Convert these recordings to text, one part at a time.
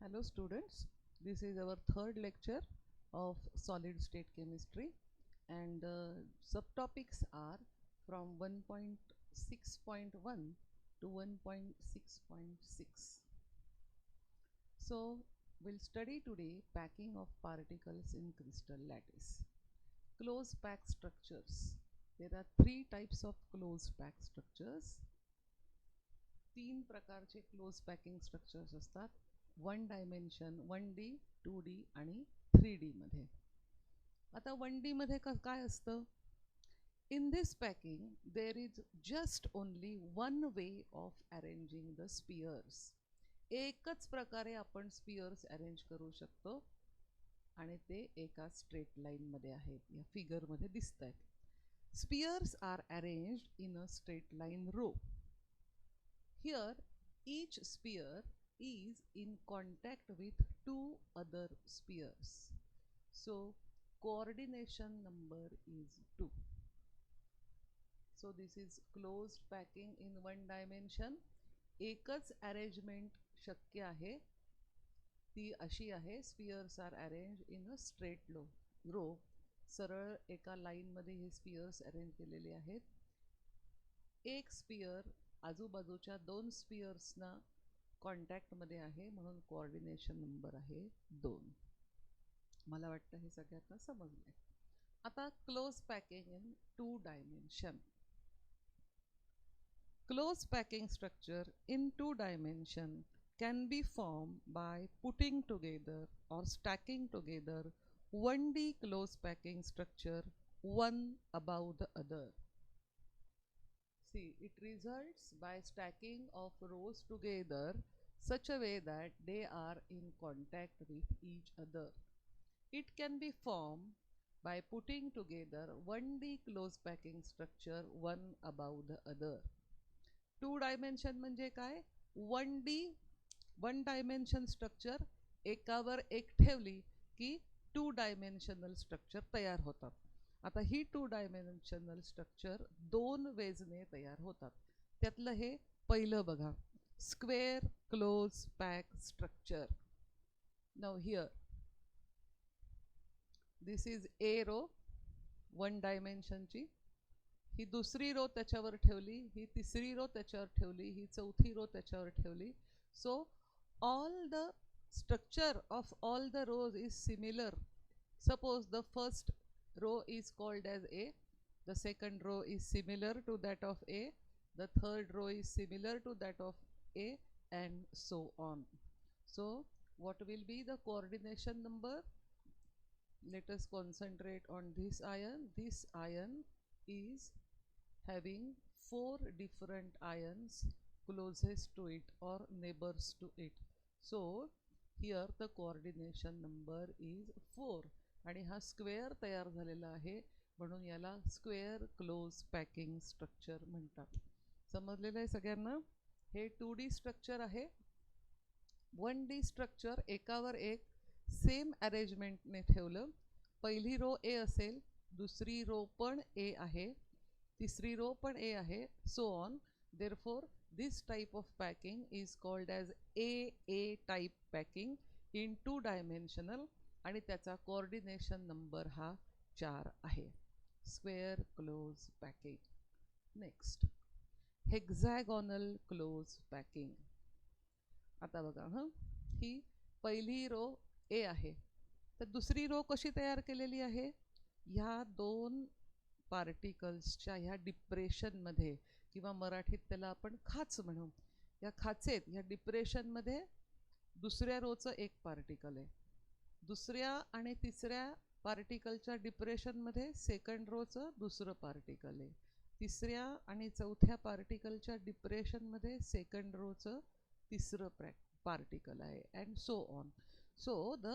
Hello students, this is our third lecture of solid state chemistry and subtopics are from 1.6.1 to 1.6.6. So we'll study today packing of particles in crystal lattice. Close pack structures. There are three types of close pack structures. तीन प्रकारचे close packing structures असतात. 1 dimension 1D 2D आणि 3D मध्ये. आता 1D मध्ये काय असतं? In this packing there is just only one way of arranging the spheres. एकच प्रकारे आपण स्पियर्स अरेंज करू शकतो आणि ते एका स्ट्रेट लाईन मध्ये आहेत. या फिगर मध्ये दिसतात. Spheres are arranged in a straight line row. Here each sphere is in contact with two other spheres. So coordination number is 2. So this is closed packing in one dimension. एकच arrangement शक्य आहे. ती अशी आहे, spheres are arrange in a straight row. सरळ एका line मध्ये हे स्पियर्स अरेंज केलेले आहेत. एक स्पियर आजूबाजूच्या दोन स्पियर्सना कॉन्टॅक्टमध्ये आहे, म्हणून कोऑर्डिनेशन नंबर आहे 2. मला वाटतं हे सगळ्यांना समजलंय. आता close packing in 2 dimension. Close packing structure in 2 dimension can be formed by putting together or stacking together 1D close packing structure one above the other. See, it results by stacking of rows together such a way that they are in contact with each other. It can be formed by putting together 1D close packing structure one above the other. 2 dimension म्हणजे काय? 1D 1 dimension structure एकावर एक ठेवली की 2 dimensional structure तयार होतात. आता ही 2 dimensional structure 2 वेजने तयार होतात. त्यातलं हे पहिलं बघा, square close pack structure. Now here this is a row 1 डायमेन्शनची. ही दुसरी रो त्याच्यावर ठेवली, ही तिसरी रो त्याच्यावर ठेवली, ही चौथी रो त्याच्यावर ठेवली. So all the structure of all the rows is similar. Suppose the first row is called as A, the second row is similar to that of A, the third row is similar to that of A and so on. So what will be the coordination number? Let us concentrate on this ion. This ion is having 4 different ions closest to it or neighbors to it. So here the coordination number is 4 आणि हा square तयार झालेला आहे, म्हणून याला square close packing structure म्हणतात. समजलेलं आहे सगळ्यांना? हे 2D स्ट्रक्चर आहे. 1D स्ट्रक्चर एकावर एक सेम अरेंजमेंटने ठेवलं. पहिली रो ए असेल, दुसरी रो पण ए आहे, तिसरी रो पण ए आहे, so on. Therefore this type of packing is called as A type packing in 2 dimensional आणि त्याचा कोऑर्डिनेशन नंबर हा 4 आहे. Square close packing. Next hexagonal close packing. आता बघा, ही पहिली रो ए आहे, तर दुसरी रो कशी तयार केलेली आहे? ह्या 2 पार्टिकल्सच्या ह्या डिप्रेशनमध्ये, किंवा मराठीत त्याला आपण खाच म्हणू, या खाचेत ह्या डिप्रेशनमध्ये दुसऱ्या रोचं एक पार्टिकल आहे, दुसऱ्या आणि तिसऱ्या पार्टिकलच्या डिप्रेशनमध्ये सेकंड रोचं दुसरं पार्टिकल आहे, तिसऱ्या आणि चौथ्या पार्टिकलच्या डिप्रेशनमध्ये सेकंड रोचं तिसरं पार्टिकल आहे, and so on. So the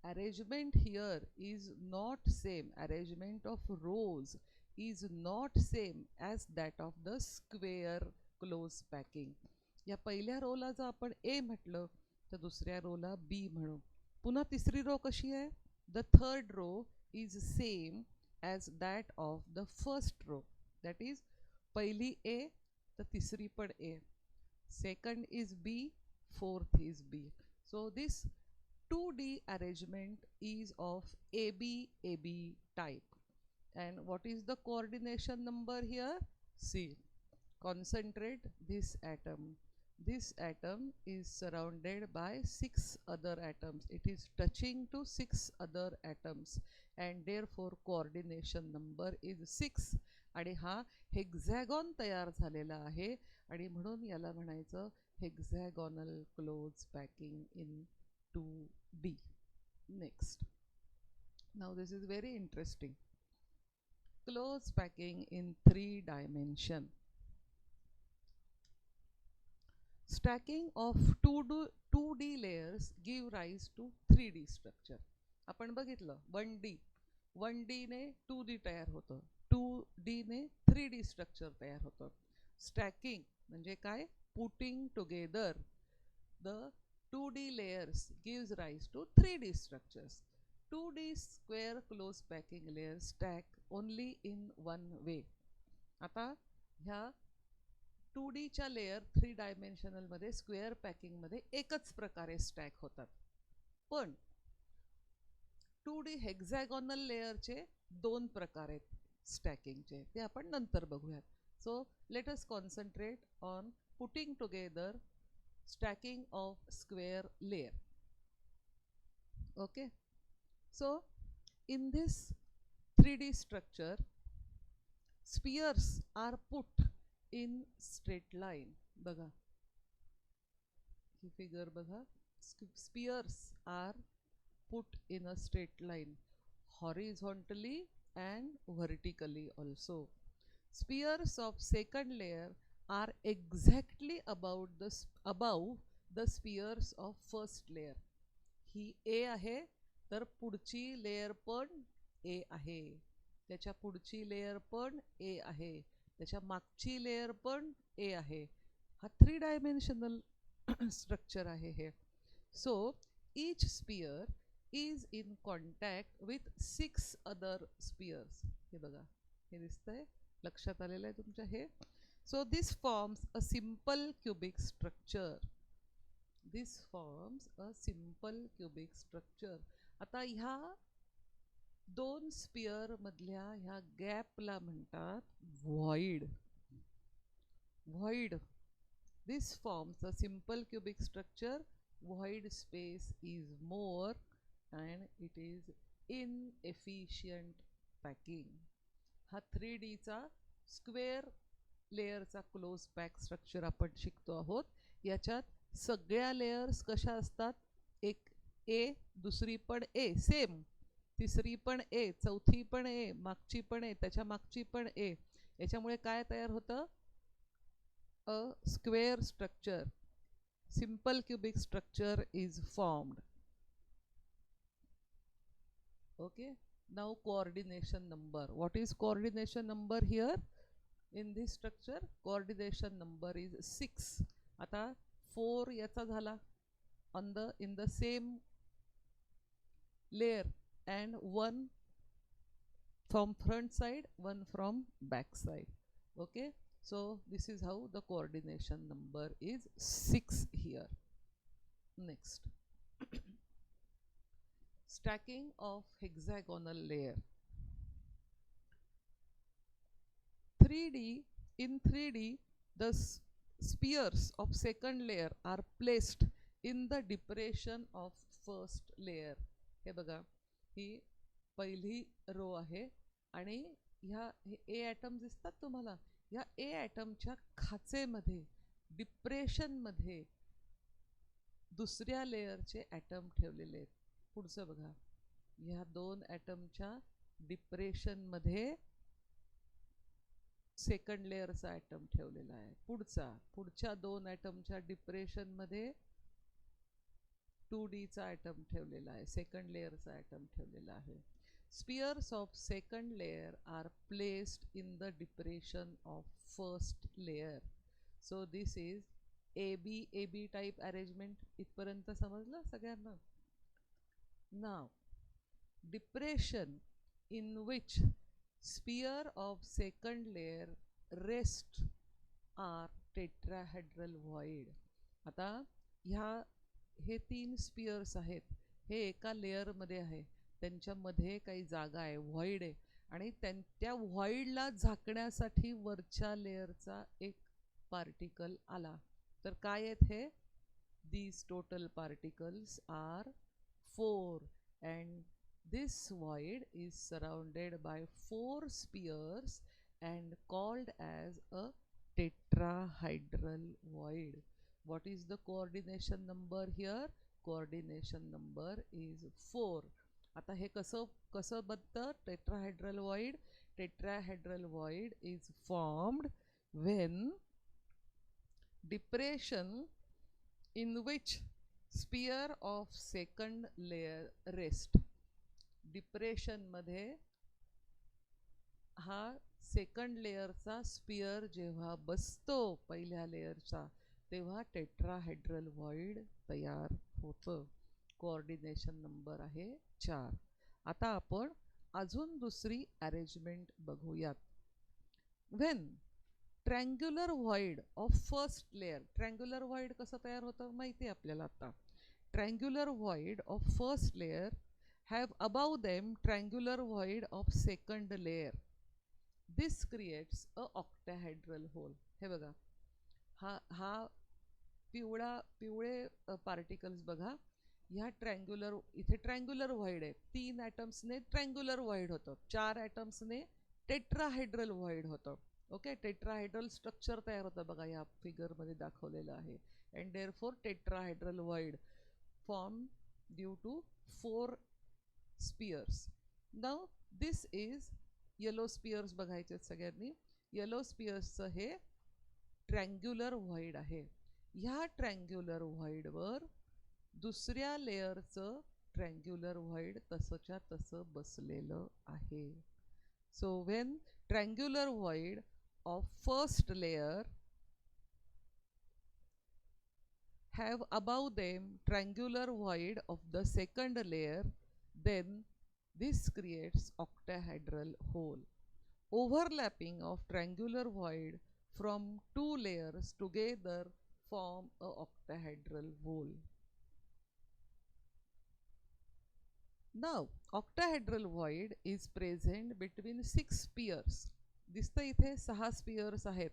arrangement here is not same, arrangement of rows is not same as that of the square close packing. या पहिल्या रोला जर आपण ए म्हटलं तर दुसऱ्या रोला बी म्हणू. पुन्हा तिसरी रो कशी आहे? The third row is same as that of the first row. That is पहिली ए तर तिसरी पण A, second is B, fourth is B. So this 2D arrangement is of AB type. And what is the coordination number here? See, concentrate this atom. This atom is surrounded by 6 other atoms. It is touching to 6 other atoms, and therefore coordination number is 6. आणि हा hexagon तयार झालेला आहे आणि म्हणून याला म्हणायचं hexagonal close packing in 2D. Next, now this is very interesting. Close packing in 3 dimension. Stacking of 2D layers give rise to 3D structure. आपण बघितलं 1D ने 2D तयार होतं, 2D ने 3D स्ट्रक्चर तयार होतं. स्टॅकिंग म्हणजे काय? Putting together the 2D layers gives rise to 3D structures. 2D square close packing layers stack only in one way. आता ह्या 2D च्या लेयर 3 डायमेन्शनल मध्ये स्क्वेअर पॅकिंग मध्ये एकच प्रकारे स्टॅक होतात. पण 2D हेक्झॅगॉनल लेयरचे 2 प्रकार आहेत स्टॅकिंगचे, ते आपण नंतर बघूयात. So let us concentrate on putting together stacking of square layer. Okay, so in this 3D structure, spheres are put in straight line. बघा ही फिगर बघा, spheres are put in a straight line horizontally and vertically also. Spheres of second layer are exactly above the spheres of first layer. He A आहे तर पुढची layer पण A आहे, त्याच्या पुढची layer पण A आहे, त्याच्या मागची लेयर पण A आहे. हा 3 डायमेन्शनल स्ट्रक्चर आहे हे. So each sphere is in contact with 6 other spheres. हे बघा, हे दिसतंय, लक्षात आलेलं आहे तुमच्या हे. So this forms a simple cubic structure. This forms a simple cubic structure. आता ह्या 2 स्पियर मधल्या ह्या गॅपला म्हणतात void. Void. This forms a simple cubic structure. Void space is more and it is inefficient packing. हा 3D चा square लेयरचा close pack structure आपण शिकतो आहोत. याच्यात सगळ्या लेयर्स कशा असतात? एक ए, दुसरी पण ए सेम, तिसरी पण ए, चौथी पण ए, मागची पण ए, त्याच्या मागची पण ए. याच्यामुळे काय तयार होतं? A square structure, simple cubic structure is formed. Okay, now coordination number. What is coordination number here? In this structure coordination number is 6. आता 4 याचा झाला in the same layer and 1 from front side, 1 from back side. Okay, so this is how the coordination number is 6 here. Next, stacking of hexagonal layer. 3D, in 3D, the spheres of second layer are placed in the depression of first layer. हे बघा, ही पहिली row आहे आणि ह्या ए item दिसतात तुम्हाला, ह्या ए ॲटमच्या खाचेमध्ये depression मध्ये दुसऱ्या लेयरचे ॲटम ठेवलेले आहेत. पुढचं बघा, ह्या 2 ॲटमच्या डिप्रेशन मध्ये सेकंड लेयरचा ॲटम ठेवलेला आहे. पुढच्या 2 ॲटमच्या डिप्रेशन मध्ये 2D चा ॲटम ठेवलेला आहे, सेकंड लेयरचा ॲटम ठेवलेला आहे. Spheres of second layer are placed in the depression of first layer. So this is AB type arrangement. इथपर्यंत समजलं सगळ्यांना? नाव depression in which sphere of second layer rest are tetrahedral void. आता ह्या हे 3 Spears आहेत, हे एका लेअरमध्ये आहे, त्यांच्यामध्ये काही जागा आहे, व्हॉइड आहे, आणि त्या व्हॉइडला झाकण्यासाठी वरच्या लेअरचा एक पार्टिकल आला. तर काय आहेत हे? These total particles are 4, and this void is surrounded by 4 spheres and called as a tetrahedral void. What is the coordination number here? Coordination number is 4. आता हे कसं बनतं tetrahedral void? Tetrahedral void is formed when depression in which sphere of second layer rest. Depression मध्ये हा second लेयरचा sphere जेव्हा बसतो पहिल्या लेयरचा, तेव्हा टेट्राहेड्रल व्हॉइड तयार होतं. कोऑर्डिनेशन नंबर आहे 4. आता आपण अजून दुसरी अरेंजमेंट बघूयात. When triangular void of first layer, triangular void कसं तयार होतं माहिती आहे आपल्याला आता. Triangular void of first layer have above them triangular void of second layer. This creates a octahedral hole. हे बघा, हा पिवळे पार्टिकल्स बघा, ह्या ट्रँग्युलर, इथे ट्रँग्युलर व्हॉइड आहे, 3 ॲटम्सने ट्रँग्युलर व्हॉइड होतं, 4 ॲटम्सने टेट्राहेड्रल व्हॉइड होतं. ओके, टेट्राहेड्रल स्ट्रक्चर तयार होतं बघा, या फिगरमध्ये दाखवलेलं आहे. And therefore tetrahedral void form due to 4 spheres. Now this is yellow spheres बघायचे सगळ्यांनी. येलो स्पियर्सचं हे ट्रँग्युलर व्हॉइड आहे. ह्या ट्रँग्युलर व्हॉइडवर दुसऱ्या लेयरचं ट्रँग्युलर व्हॉइड तसंच्या तसं बसलेलं आहे. So when triangular void of first layer have above them triangular void of the second layer, then this creates octahedral hole. Overlapping of triangular void from 2 layers together form a octahedral hole. Now octahedral void is present between 6 spheres. दिसतं इथे 6 Spears आहेत.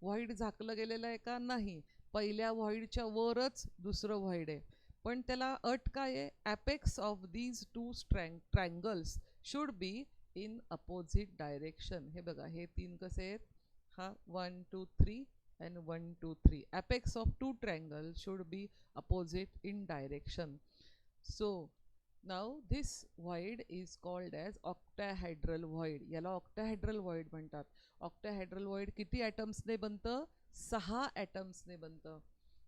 Void झाकलं गेलेलं आहे का? नाही. पहिल्या व्हॉइडच्या वरच दुसरं व्हॉइड आहे, पण त्याला अट काय आहे? Apex of these 2 triangles should be in opposite direction. हे बघा, हे 3 कसे आहेत? हा 1 2 3 and 1 2 3. Apex of 2 triangles should be opposite in direction. So now this void is called as octahedral void. याला ऑक्टाहेड्रल व्हॉइड म्हणतात. ऑक्टाहेड्रल व्हॉइड किती ॲटम्सने बनतं? 6 ॲटम्सने बनतं.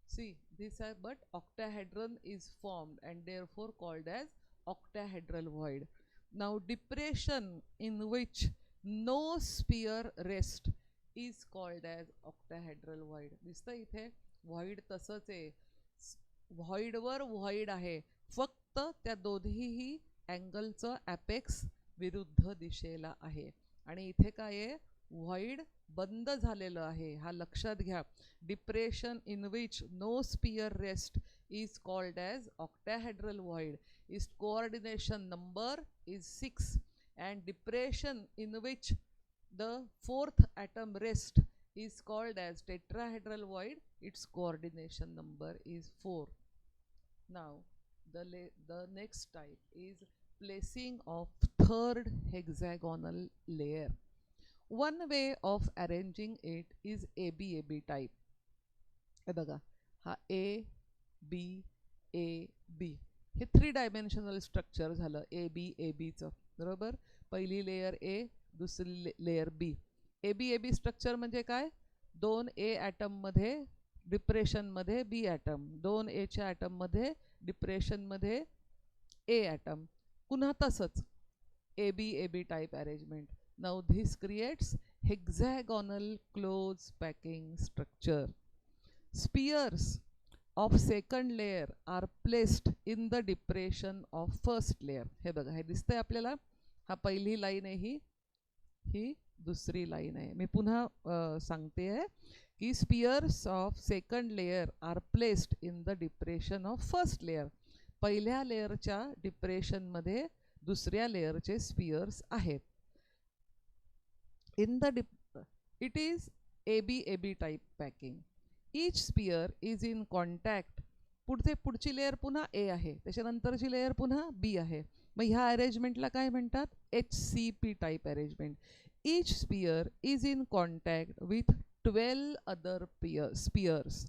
See this are, but octahedron is formed and therefore called as octahedral void. Now depression in which no sphere rest is called as octahedral void. दिसतं इथे void तसंच आहे, व्हॉइडवर व्हॉइड आहे, फक्त त्या दोन्हीही अँगलचं ॲपेक्स विरुद्ध दिशेला आहे. आणि इथे काय आहे? व्हॉइड बंद झालेलं आहे. हा लक्षात घ्या. Depression in which no sphere rest is called as octahedral void. Is coordination number is 6, and depression in which the 4th atom rest is called as tetrahedral void. Its coordination number is 4. Now the next type is placing of third hexagonal layer. One way of arranging it is ABAB type. हे बघा, हा ABAB हे 3 dimensional structure झालं ABABचं, बरोबर. पहिली layer A, दुसरी layer B. ABAB structure म्हणजे काय? 2 A ॲटममध्ये डिप्रेशनमध्ये B ॲटम, 2 Aच्या ॲटममध्ये डिप्रेशनमध्ये A ॲटम. पुन्हा तसंच ABAB type arrangement. Now this creates hexagonal close packing structure. Spheres of second layer are placed in the depression of first layer. हे बघा, हे दिसतंय आपल्याला. हा पहिली लाईन आहे, ही दुसरी लाईन आहे. मी पुन्हा सांगते आहे की spheres of second layer are placed in the depression of first layer. पहिल्या लेयरच्या डिप्रेशनमध्ये दुसऱ्या लेयरचे स्पियर्स आहेत. In the it is AB type packing. Each sphere is in contact. पुढची लेयर पुन्हा ए आहे, त्याच्यानंतरची लेयर पुन्हा बी आहे. मग ह्या अरेंजमेंटला काय म्हणतात? HCP type arrangement. Each sphere is in contact with 12 other spheres,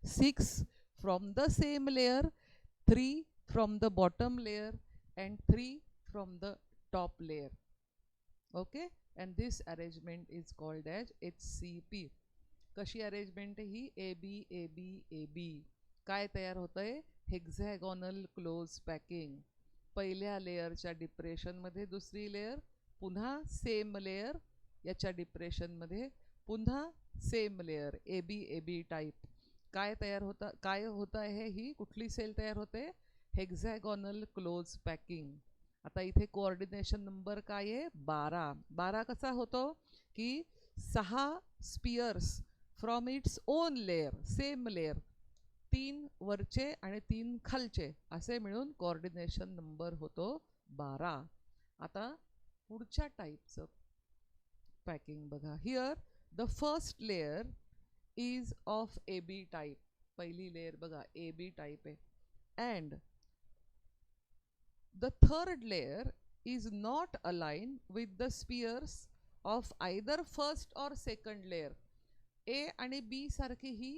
6 from the same layer, 3 from the bottom layer and 3 from the top layer. Okay, and this arrangement is called as HCP. कशी arrangement ही? AB. काय तयार होतंय? हेक्झॅगॉनल close packing. पहिल्या लेयरच्या डिप्रेशनमध्ये दुसरी layer, पुन्हा same layer, याच्या डिप्रेशनमध्ये पुन्हा सेम लेयर, AB टाईप. काय होतं आहे? ही कुठली सेल तयार होते? हेक्झॅगॉनल क्लोज पॅकिंग. आता इथे कोऑर्डिनेशन नंबर काय आहे? 12. 12 कसा होतो? की 6 spheres from its own layer, same layer, 3 वरचे आणि 3 खालचे, असे मिळून कोऑर्डिनेशन नंबर होतो 12. आता पुढच्या टाईपचं पॅकिंग बघा. Here the first layer is of AB type. पहिली लेयर बघा AB टाईप आहे. And the third layer is not aligned with the spheres of either first or second layer. A आणि B सारखी ही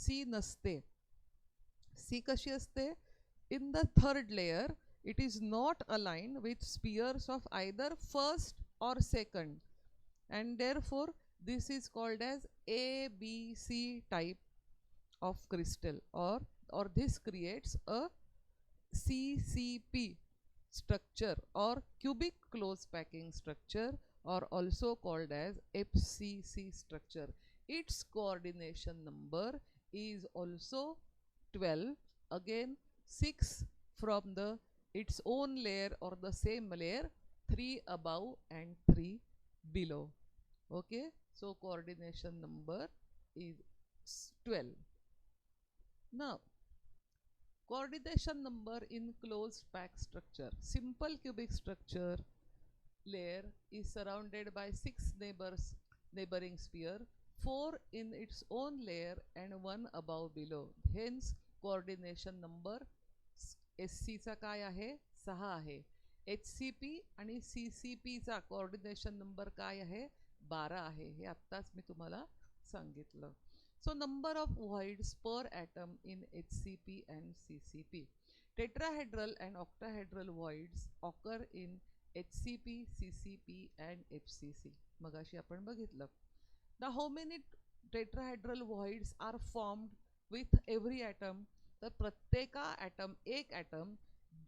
C नसते. C कशी असते? In the third layer it is not aligned with spheres of either first or second, and therefore this is called as ABC type of crystal, or this creates a CCP structure or cubic close packing structure, or also called as FCC structure. Its coordination number is also 12. Again 6 from the its own layer or the same layer, 3 above and 3 below. Okay, so coordination number is 12. Now coordination number in closed pack structure. Simple cubic structure layer is surrounded by 6 neighboring sphere, 4 in its own layer and 1 above below. Hence coordination number SC चा काय आहे? 6 आहे. HCP आणि CCP चा coordination number काय आहे? 12 आहे. हे आत्ताच मी तुम्हाला सांगितलं. So number of voids per atom in HCP and CCP. Tetrahedral and octahedral voids occur in HCP, CCP and FCC. मगाशी आपण बघितलं. Now how many tetrahedral voids are formed with every atom? तर प्रत्येका एक ॲटम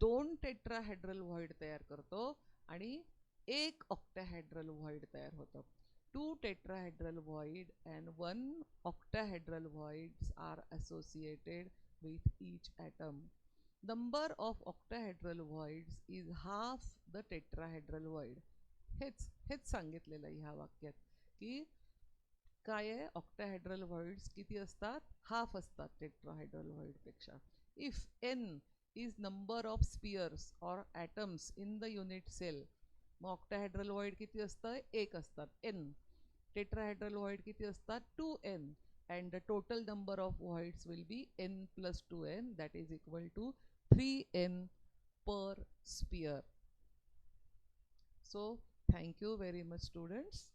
2 टेट्राहेड्रल व्हॉइड तयार करतो आणि 1 octahedral void तयार होतं. 2 tetrahedral void and 1 octahedral voids are associated with each atom. Number of octahedral voids is half the tetrahedral void. हेच सांगितलेलं ह्या वाक्यात की काय आहे? ऑक्टाहेड्रल व्हॉइड्स किती असतात? हाफ असतात टेट्राहेड्रल व्हॉइड पेक्षा. If n is number of spheres or atoms in the unit cell, मग ऑक्टाहेड्रल व्हॉइड किती असतं? 1 असतात, n. टेट्राहेड्रल व्हॉइड किती असतात? 2n. and the total number of voids will be n plus 2n, that is equal to 3n per sphere. So thank you very much students.